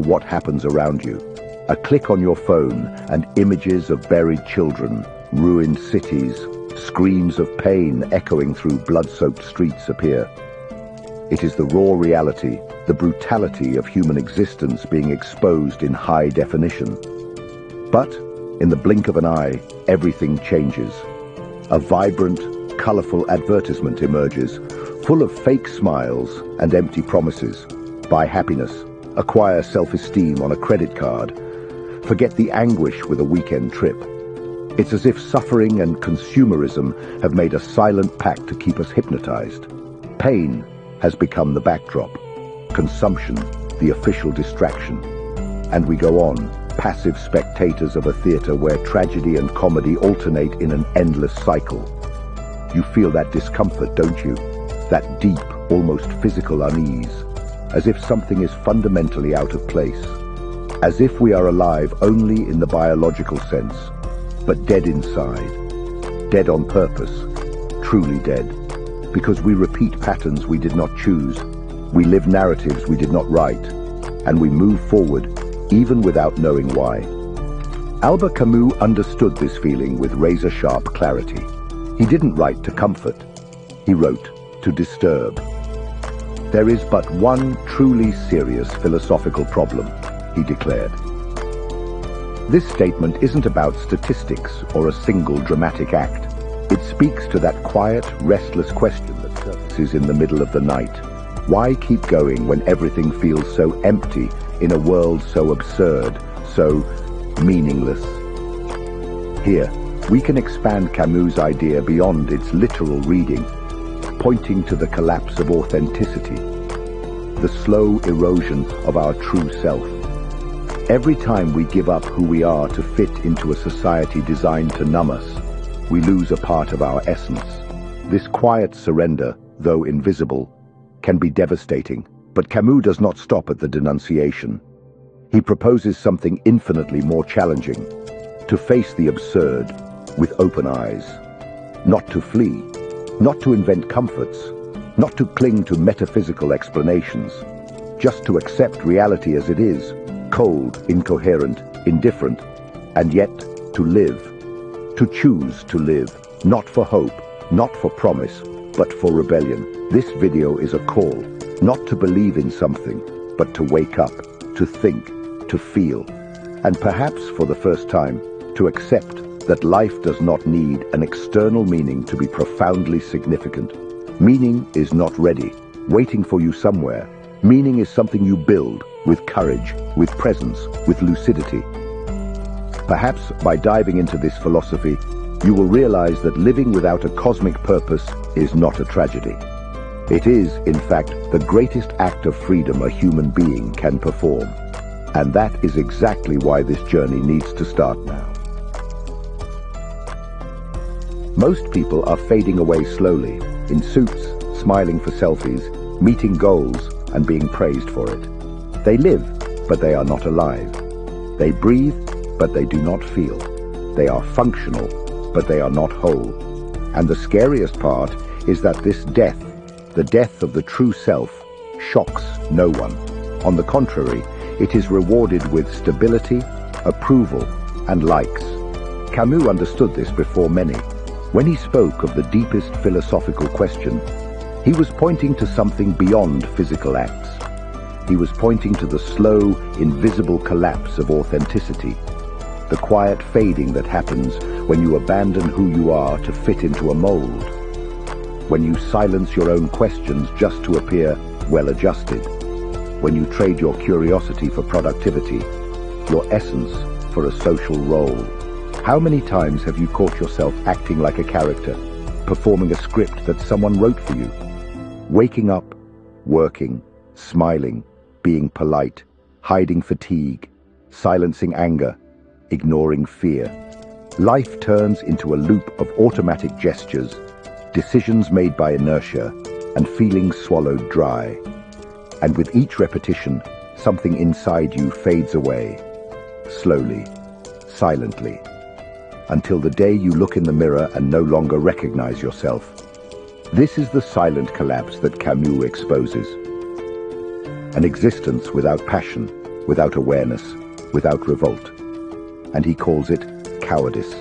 what happens around you. A click on your phone and images of buried children, ruined cities, screams of pain echoing through blood-soaked streets appear. It is the raw reality, the brutality of human existence being exposed in high definition. But, in the blink of an eye, everything changes. A vibrant, colorful advertisement emerges, full of fake smiles and empty promises. Buy happiness, acquire self-esteem on a credit card, forget the anguish with a weekend trip. It's as if suffering and consumerism have made a silent pact to keep us hypnotized. Pain has become the backdrop, consumption the official distraction. And we go on, passive spectators of a theater where tragedy and comedy alternate in an endless cycle. You feel that discomfort, don't you? That deep, almost physical unease, as if something is fundamentally out of place. As if we are alive only in the biological sense, but dead inside. Dead on purpose, truly dead. Because we repeat patterns we did not choose, we live narratives we did not write, and we move forward even without knowing why. Albert Camus understood this feeling with razor-sharp clarity. He didn't write to comfort. He wrote to disturb. There is but one truly serious philosophical problem, he declared. This statement isn't about statistics or a single dramatic act. It speaks to that quiet, restless question that surfaces in the middle of the night. Why keep going when everything feels so empty in a world so absurd, so meaningless? Here, we can expand Camus' idea beyond its literal reading, pointing to the collapse of authenticity, the slow erosion of our true self. Every time we give up who we are to fit into a society designed to numb us, we lose a part of our essence. This quiet surrender, though invisible, can be devastating, but Camus does not stop at the denunciation. He proposes something infinitely more challenging: to face the absurd with open eyes, not to flee, not to invent comforts, not to cling to metaphysical explanations, just to accept reality as it is, cold, incoherent, indifferent, and yet to live. To choose to live, not for hope, not for promise, but for rebellion. This video is a call, not to believe in something, but to wake up, to think, to feel, and perhaps for the first time, to accept that life does not need an external meaning to be profoundly significant. Meaning is not ready, waiting for you somewhere. Meaning is something you build with courage, with presence, with lucidity. Perhaps by diving into this philosophy, you will realize that living without a cosmic purpose is not a tragedy. It is, in fact, the greatest act of freedom a human being can perform. And that is exactly why this journey needs to start now. Most people are fading away slowly, in suits, smiling for selfies, meeting goals, and being praised for it. They live, but they are not alive. They breathe, but they do not feel. They are functional, but they are not whole. And the scariest part is that this death, the death of the true self, shocks no one. On the contrary, it is rewarded with stability, approval, and likes. Camus understood this before many. When he spoke of the deepest philosophical question, he was pointing to something beyond physical acts. He was pointing to the slow, invisible collapse of authenticity, the quiet fading that happens when you abandon who you are to fit into a mold, when you silence your own questions just to appear well-adjusted, when you trade your curiosity for productivity, your essence for a social role. How many times have you caught yourself acting like a character, performing a script that someone wrote for you? Waking up, working, smiling, being polite, hiding fatigue, silencing anger, ignoring fear. Life turns into a loop of automatic gestures, decisions made by inertia, and feelings swallowed dry. And with each repetition, something inside you fades away, slowly, silently, until the day you look in the mirror and no longer recognize yourself. This is the silent collapse that Camus exposes. An existence without passion, without awareness, without revolt. And he calls it cowardice,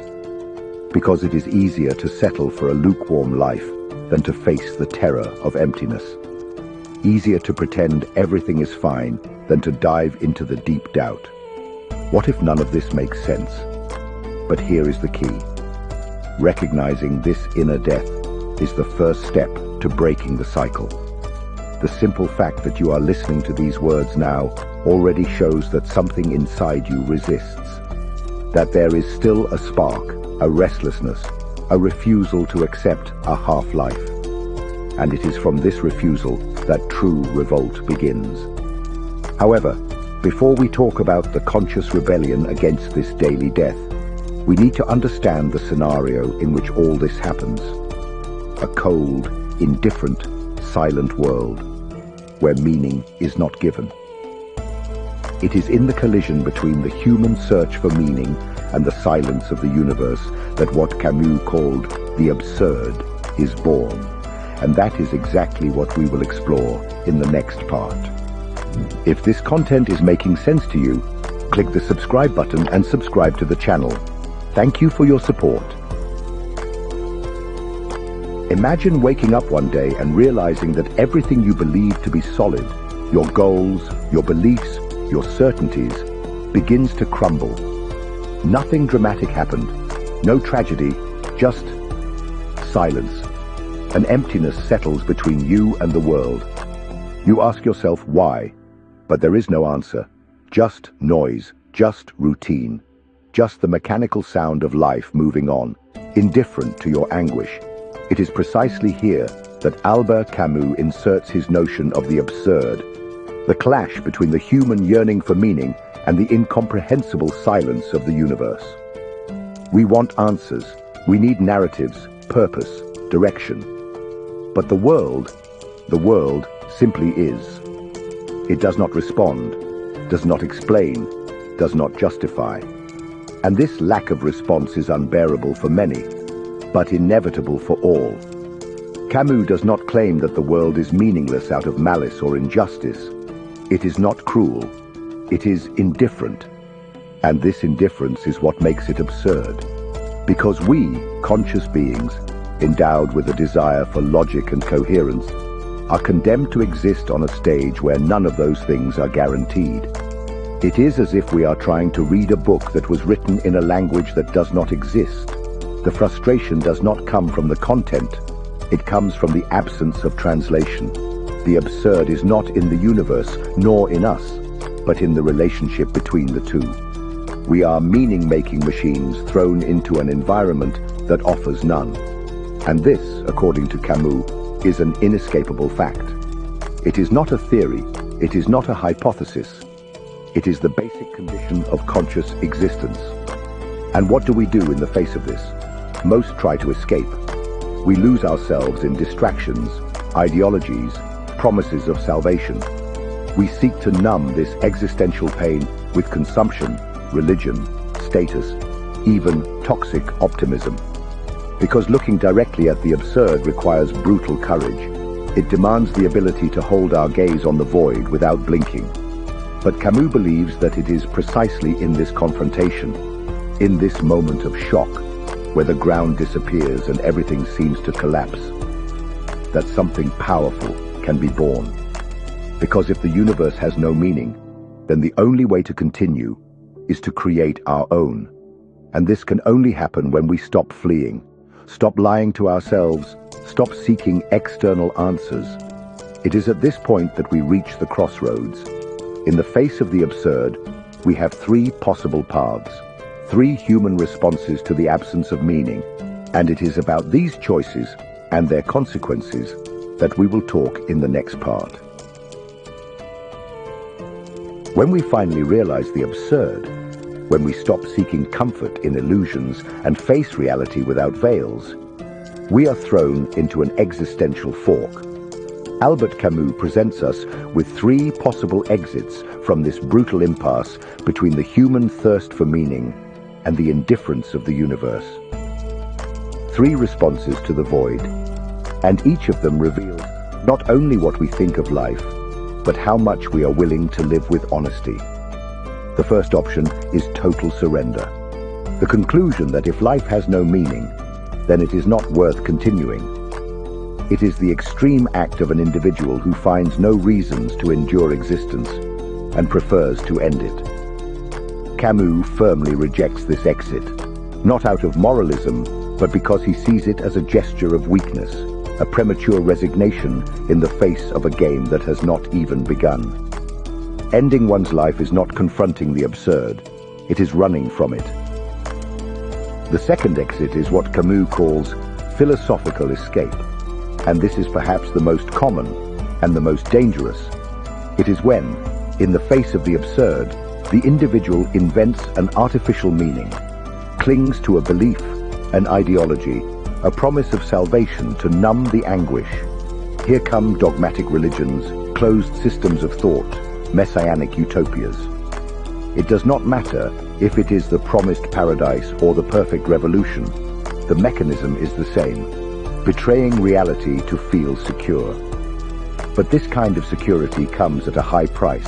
because it is easier to settle for a lukewarm life than to face the terror of emptiness. Easier to pretend everything is fine than to dive into the deep doubt. What if none of this makes sense? But here is the key. Recognizing this inner death is the first step to breaking the cycle. The simple fact that you are listening to these words now already shows that something inside you resists, that there is still a spark, a restlessness, a refusal to accept a half-life. And it is from this refusal that true revolt begins. However, before we talk about the conscious rebellion against this daily death, we need to understand the scenario in which all this happens. A cold, indifferent, silent world, where meaning is not given. It is in the collision between the human search for meaning and the silence of the universe that what Camus called the absurd is born. And that is exactly what we will explore in the next part. If this content is making sense to you, click the subscribe button and subscribe to the channel. Thank you for your support. Imagine waking up one day and realizing that everything you believe to be solid, your goals, your beliefs, your certainties, begins to crumble. Nothing dramatic happened, no tragedy, just silence. An emptiness settles between you and the world. You ask yourself why, but there is no answer. Just noise, just routine, just the mechanical sound of life moving on, indifferent to your anguish. It is precisely here that Albert Camus inserts his notion of the absurd, the clash between the human yearning for meaning and the incomprehensible silence of the universe. We want answers. We need narratives, purpose, direction. But the world simply is. It does not respond, does not explain, does not justify. And this lack of response is unbearable for many, but inevitable for all. Camus does not claim that the world is meaningless out of malice or injustice. It is not cruel. It is indifferent. And this indifference is what makes it absurd. Because we, conscious beings, endowed with a desire for logic and coherence, are condemned to exist on a stage where none of those things are guaranteed. It is as if we are trying to read a book that was written in a language that does not exist. The frustration does not come from the content, it comes from the absence of translation. The absurd is not in the universe, nor in us, but in the relationship between the two. We are meaning-making machines thrown into an environment that offers none. And this, according to Camus, is an inescapable fact. It is not a theory, it is not a hypothesis. It is the basic condition of conscious existence. And what do we do in the face of this? Most try to escape. We lose ourselves in distractions, ideologies, promises of salvation. We seek to numb this existential pain with consumption, religion, status, even toxic optimism. Because looking directly at the absurd requires brutal courage. It demands the ability to hold our gaze on the void without blinking. But Camus believes that it is precisely in this confrontation, in this moment of shock, where the ground disappears and everything seems to collapse, that something powerful can be born. Because if the universe has no meaning, then the only way to continue is to create our own. And this can only happen when we stop fleeing, stop lying to ourselves, stop seeking external answers. It is at this point that we reach the crossroads. In the face of the absurd, we have three possible paths, three human responses to the absence of meaning, and it is about these choices and their consequences that we will talk in the next part. When we finally realize the absurd, when we stop seeking comfort in illusions and face reality without veils, we are thrown into an existential fork. Albert Camus presents us with three possible exits from this brutal impasse between the human thirst for meaning and the indifference of the universe. Three responses to the void, and each of them reveals not only what we think of life, but how much we are willing to live with honesty. first option is total surrender. The conclusion that if life has no meaning, then it is not worth continuing. It is the extreme act of an individual who finds no reasons to endure existence and prefers to end it. Camus firmly rejects this exit, not out of moralism, but because he sees it as a gesture of weakness, a premature resignation in the face of a game that has not even begun. Ending one's life is not confronting the absurd, it is running from it. The second exit is what Camus calls philosophical escape, and this is perhaps the most common and the most dangerous. It is when, in the face of the absurd, the individual invents an artificial meaning, clings to a belief, an ideology, a promise of salvation to numb the anguish. Here come dogmatic religions, closed systems of thought, messianic utopias. It does not matter if it is the promised paradise or the perfect revolution. The mechanism is the same, betraying reality to feel secure. But this kind of security comes at a high price,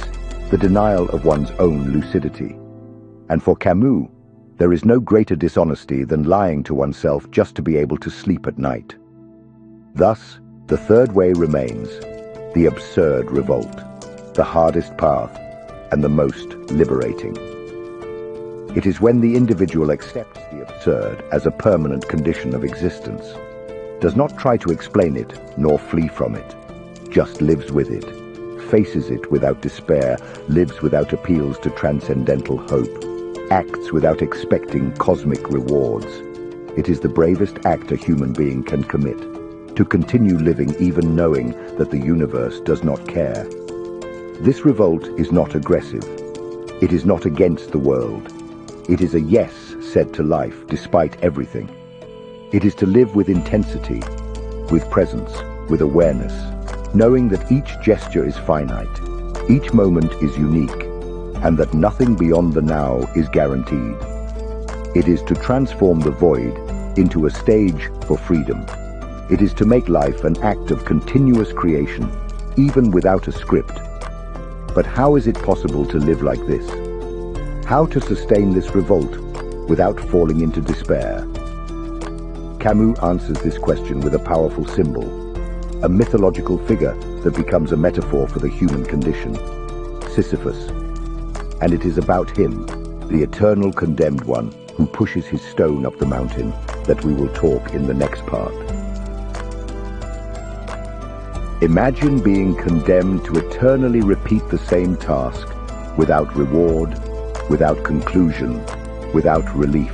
the denial of one's own lucidity. And for Camus, there is no greater dishonesty than lying to oneself just to be able to sleep at night. Thus, the third way remains, the absurd revolt, the hardest path and the most liberating. It is when the individual accepts the absurd as a permanent condition of existence, does not try to explain it nor flee from it, just lives with it, faces it without despair, lives without appeals to transcendental hope, acts without expecting cosmic rewards. It is the bravest act a human being can commit, to continue living even knowing that the universe does not care. This revolt is not aggressive. It is not against the world. It is a yes said to life despite everything. It is to live with intensity, with presence, with awareness, knowing that each gesture is finite, each moment is unique, and that nothing beyond the now is guaranteed. It is to transform the void into a stage for freedom. It is to make life an act of continuous creation, even without a script. But how is it possible to live like this? How to sustain this revolt without falling into despair? Camus answers this question with a powerful symbol, a mythological figure that becomes a metaphor for the human condition, Sisyphus. And it is about him, the eternal condemned one, who pushes his stone up the mountain, that we will talk in the next part. Imagine being condemned to eternally repeat the same task, without reward, without conclusion, without relief.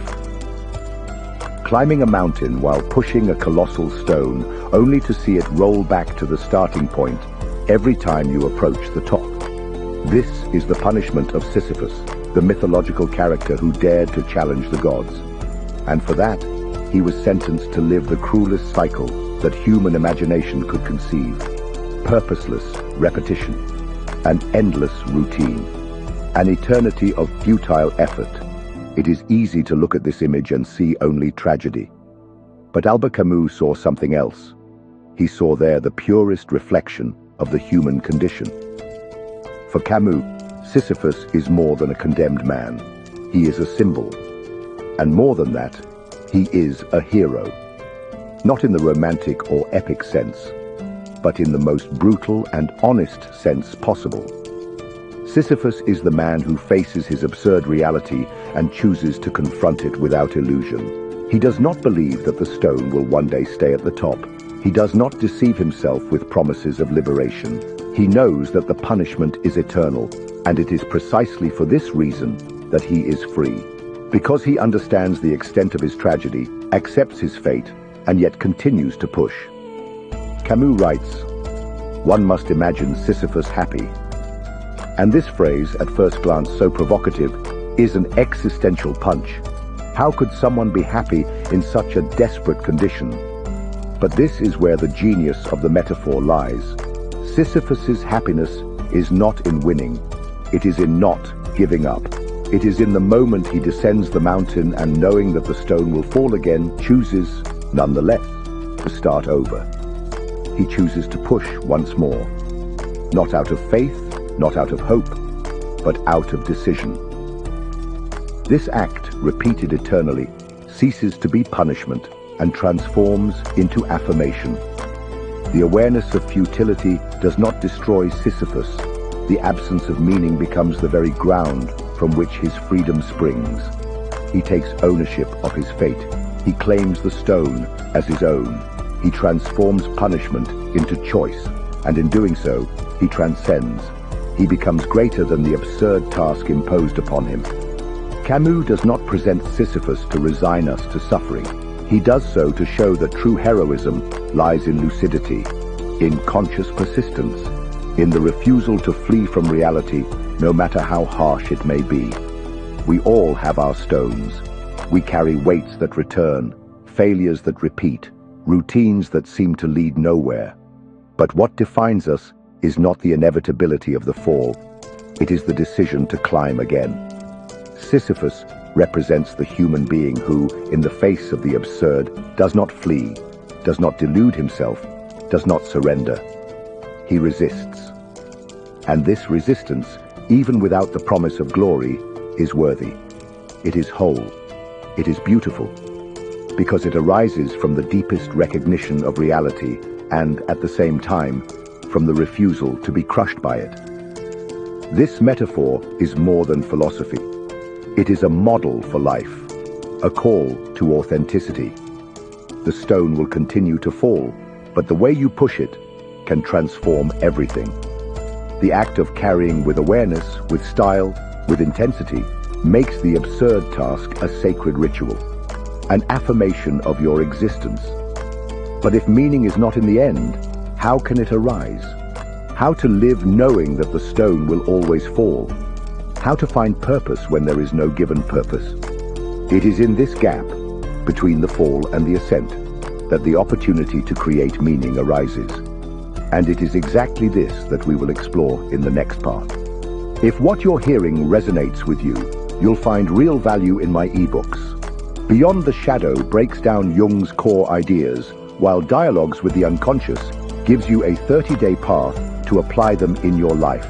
Climbing a mountain while pushing a colossal stone, only to see it roll back to the starting point every time you approach the top. This is the punishment of Sisyphus, the mythological character who dared to challenge the gods. And for that, he was sentenced to live the cruelest cycle that human imagination could conceive. Purposeless repetition, an endless routine, an eternity of futile effort. It is easy to look at this image and see only tragedy. But Albert Camus saw something else. He saw there the purest reflection of the human condition. For Camus, Sisyphus is more than a condemned man. He is a symbol. And more than that, he is a hero. Not in the romantic or epic sense, but in the most brutal and honest sense possible. Sisyphus is the man who faces his absurd reality and chooses to confront it without illusion. He does not believe that the stone will one day stay at the top. He does not deceive himself with promises of liberation. He knows that the punishment is eternal, and it is precisely for this reason that he is free. Because he understands the extent of his tragedy, accepts his fate, and yet continues to push. Camus writes, "One must imagine Sisyphus happy." And this phrase, at first glance so provocative, is an existential punch. How could someone be happy in such a desperate condition? But this is where the genius of the metaphor lies. Sisyphus's happiness is not in winning. It is in not giving up. It is in the moment he descends the mountain and, knowing that the stone will fall again, chooses, nonetheless, to start over. He chooses to push once more, not out of faith, not out of hope, but out of decision. This act, repeated eternally, ceases to be punishment and transforms into affirmation. The awareness of futility does not destroy Sisyphus. The absence of meaning becomes the very ground from which his freedom springs. He takes ownership of his fate. He claims the stone as his own. He transforms punishment into choice, and in doing so, he transcends. He becomes greater than the absurd task imposed upon him. Camus does not present Sisyphus to resign us to suffering. He does so to show that true heroism lies in lucidity, in conscious persistence, in the refusal to flee from reality, no matter how harsh it may be. We all have our stones. We carry weights that return, failures that repeat, routines that seem to lead nowhere. But what defines us is not the inevitability of the fall. It is the decision to climb again. Sisyphus represents the human being who, in the face of the absurd, does not flee, does not delude himself, does not surrender. He resists. And this resistance, even without the promise of glory, is worthy. It is whole. It is beautiful, because it arises from the deepest recognition of reality and, at the same time, from the refusal to be crushed by it. This metaphor is more than philosophy. It is a model for life, a call to authenticity. The stone will continue to fall, but the way you push it can transform everything. The act of carrying with awareness, with style, with intensity, makes the absurd task a sacred ritual, an affirmation of your existence. But if meaning is not in the end, how can it arise? How to live knowing that the stone will always fall? How to find purpose when there is no given purpose? It is in this gap, between the fall and the ascent, that the opportunity to create meaning arises. And it is exactly this that we will explore in the next part. If what you're hearing resonates with you, you'll find real value in my ebooks. Beyond the Shadow breaks down Jung's core ideas, while Dialogues with the Unconscious gives you a 30-day path to apply them in your life.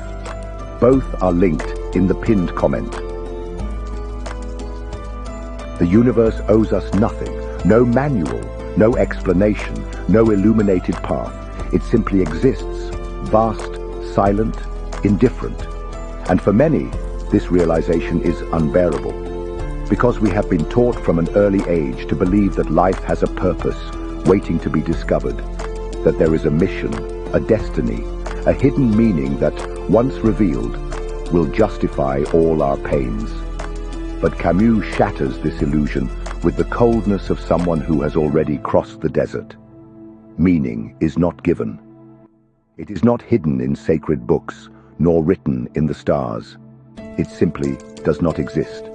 Both are linked in the pinned comment. The universe owes us nothing, no manual, no explanation, no illuminated path. It simply exists, vast, silent, indifferent. And for many, this realization is unbearable, because we have been taught from an early age to believe that life has a purpose waiting to be discovered, that there is a mission, a destiny, a hidden meaning that, once revealed, will justify all our pains. But Camus shatters this illusion with the coldness of someone who has already crossed the desert. Meaning is not given. It is not hidden in sacred books, nor written in the stars. It simply does not exist.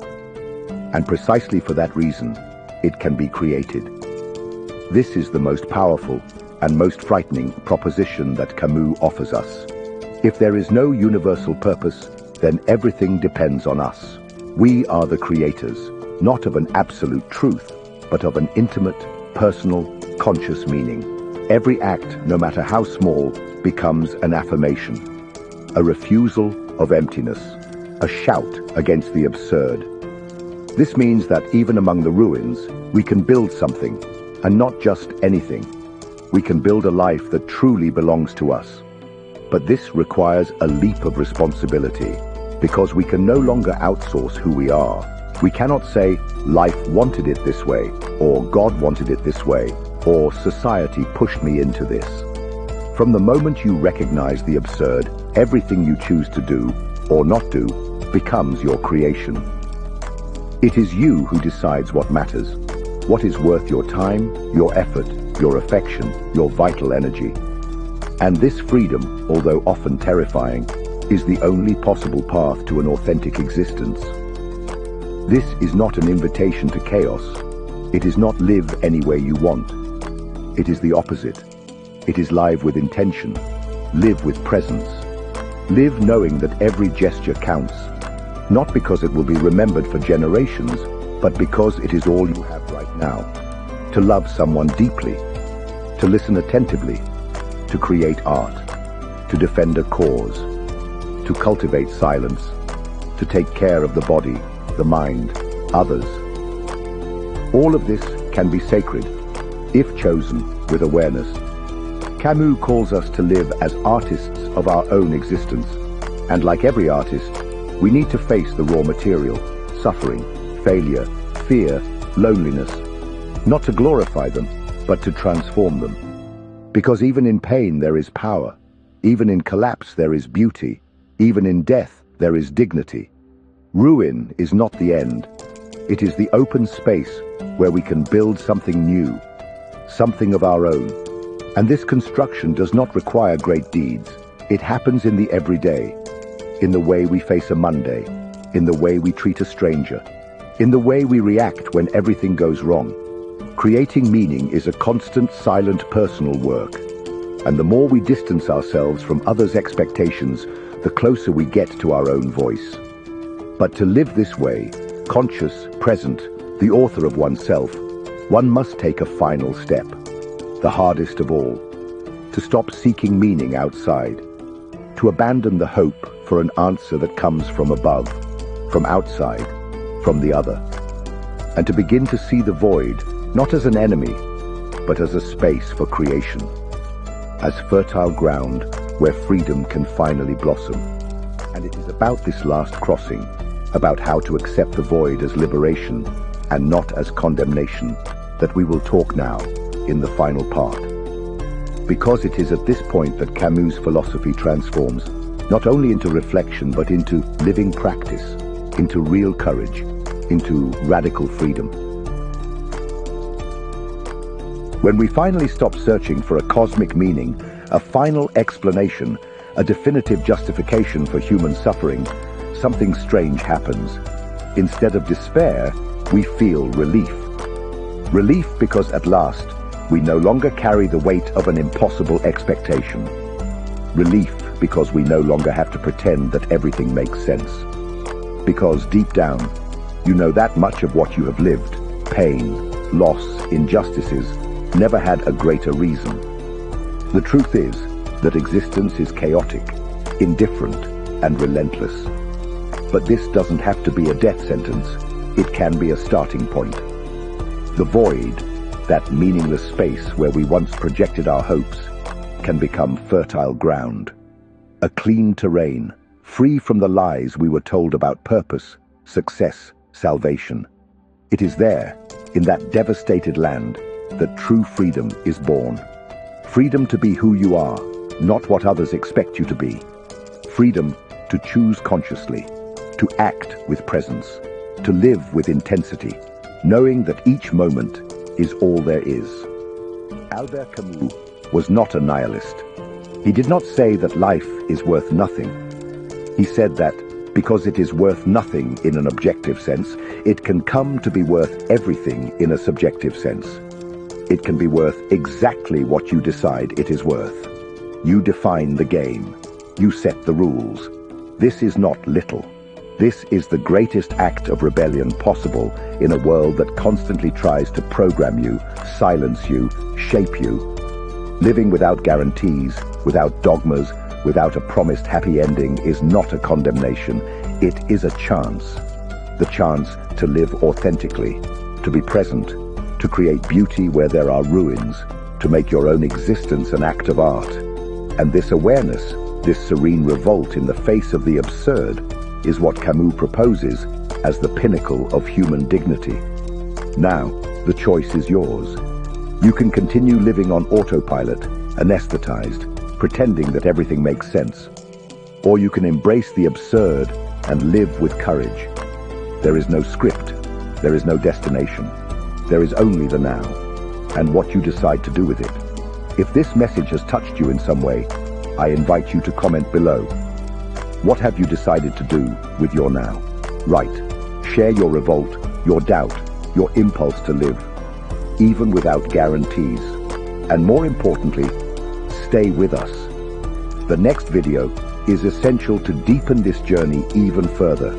And precisely for that reason, it can be created. This is the most powerful and most frightening proposition that Camus offers us. If there is no universal purpose, then everything depends on us. We are the creators, not of an absolute truth, but of an intimate, personal, conscious meaning. Every act, no matter how small, becomes an affirmation, a refusal of emptiness, a shout against the absurd. This means that even among the ruins, we can build something, and not just anything. We can build a life that truly belongs to us. But this requires a leap of responsibility, because we can no longer outsource who we are. We cannot say, life wanted it this way, or God wanted it this way, or society pushed me into this. From the moment you recognize the absurd, everything you choose to do, or not do, becomes your creation. It is you who decides what matters, what is worth your time, your effort, your affection, your vital energy. And this freedom, although often terrifying, is the only possible path to an authentic existence. This is not an invitation to chaos. It is not live any way you want. It is the opposite. It is live with intention. Live with presence. Live knowing that every gesture counts, not because it will be remembered for generations, but because it is all you have right now. To love someone deeply, to listen attentively, to create art, to defend a cause, to cultivate silence, to take care of the body, the mind, others. All of this can be sacred, if chosen with awareness. Camus calls us to live as artists of our own existence, and like every artist, we need to face the raw material, suffering, failure, fear, loneliness, not to glorify them, but to transform them. Because even in pain there is power, even in collapse there is beauty, even in death there is dignity. Ruin is not the end. It is the open space where we can build something new, something of our own. And this construction does not require great deeds. It happens in the everyday, in the way we face a Monday, in the way we treat a stranger, in the way we react when everything goes wrong. Creating meaning is a constant, silent, personal work. And the more we distance ourselves from others' expectations, the closer we get to our own voice. But to live this way, conscious, present, the author of oneself, one must take a final step, the hardest of all, to stop seeking meaning outside, to abandon the hope for an answer that comes from above, from outside, from the other, and to begin to see the void not as an enemy, but as a space for creation, as fertile ground where freedom can finally blossom. And it is about this last crossing, about how to accept the void as liberation and not as condemnation, that we will talk now in the final part. Because it is at this point that Camus' philosophy transforms, not only into reflection but into living practice, into real courage, into radical freedom. When we finally stop searching for a cosmic meaning, a final explanation, a definitive justification for human suffering, something strange happens. Instead of despair, we feel relief. Relief because at last, we no longer carry the weight of an impossible expectation. Relief because we no longer have to pretend that everything makes sense. Because deep down, you know that much of what you have lived, pain, loss, injustices, never had a greater reason. The truth is that existence is chaotic, indifferent, and relentless. But this doesn't have to be a death sentence. It can be a starting point. The void, that meaningless space where we once projected our hopes, can become fertile ground. A clean terrain, free from the lies we were told about purpose, success, salvation. It is there, in that devastated land, that true freedom is born. Freedom to be who you are, not what others expect you to be. Freedom to choose consciously, to act with presence, to live with intensity, knowing that each moment is all there is. Albert Camus was not a nihilist. He did not say that life is worth nothing. He said that because it is worth nothing in an objective sense, it can come to be worth everything in a subjective sense. It can be worth exactly what you decide it is worth. You define the game. You set the rules. This is not little. This is the greatest act of rebellion possible in a world that constantly tries to program you, silence you, shape you. Living without guarantees, without dogmas, without a promised happy ending is not a condemnation. It is a chance. The chance to live authentically, to be present, to create beauty where there are ruins, to make your own existence an act of art. And this awareness, this serene revolt in the face of the absurd, is what Camus proposes as the pinnacle of human dignity. Now, the choice is yours. You can continue living on autopilot, anesthetized, pretending that everything makes sense. Or you can embrace the absurd and live with courage. There is no script. There is no destination. There is only the now, and what you decide to do with it. If this message has touched you in some way, I invite you to comment below. What have you decided to do with your now? Write. Share your revolt, your doubt, your impulse to live, even without guarantees. And more importantly, stay with us. The next video is essential to deepen this journey even further.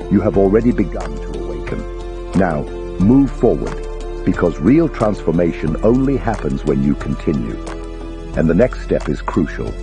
You have already begun to awaken. Now, move forward, because real transformation only happens when you continue. And the next step is crucial.